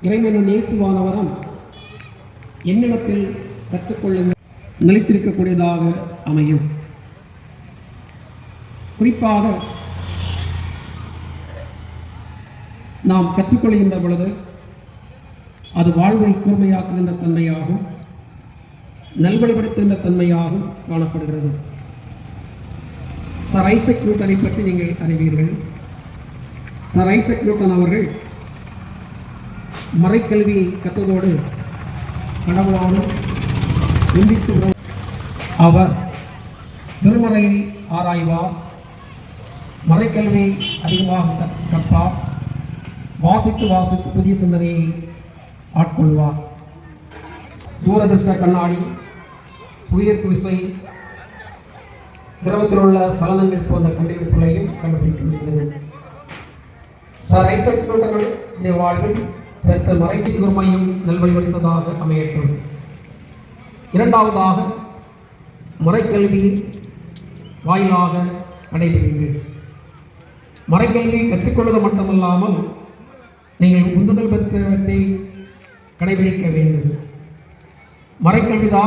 இறைவனின் இயேசுவானவரம் என்னிடத்தில் கற்றுக்கொள்ளுங்கள் நிலைத்திருக்கக்கூடியதாக அமையும். குறிப்பாக நாம் கற்றுக்கொள்கின்ற பொழுது அது வாழ்வை கூர்மையாக்குகின்ற தன்மையாகும், நல்வழிப்படுத்துகின்ற தன்மையாகவும் காணப்படுகிறது. சர் ஐசக் நியூட்டனை பற்றி நீங்கள் அறிவீர்கள். சர் ஐசக் நியூட்டன் அவர்கள் மறைக்கல்வியை கற்றதோடு கடவுளோடு ஒன்றித்து அவர் திருமறையை ஆராய்வார், மறைக்கல்வியை அதிகமாக கற்பார், வாசித்து வாசித்து புதிய சிந்தனையை ஆட்கொள்வார். தூரதிருஷ்ட கண்ணாடி, புவியீர்ப்பு விசை, திரவத்தில் உள்ள சலனங்கள் போன்ற கண்டுபிடிப்புகளையும் கண்டுபிடிக்க முடிந்தது. சர் ஐசக் நியூட்டனுடைய வாழ்வில் பெற்ற மறைக்கு கூர்மையும் நல்வழிவடைந்ததாக அமையட்டும். இரண்டாவதாக, மறைக்கல்வி வாயிலாக கடைபிடிங்கள். மறைக்கல்வியை கற்றுக்கொள்வது மட்டுமல்லாமல் நீங்கள் உந்துதல் பெற்றவற்றை கடைபிடிக்க வேண்டும். மறைக்கல்விதான்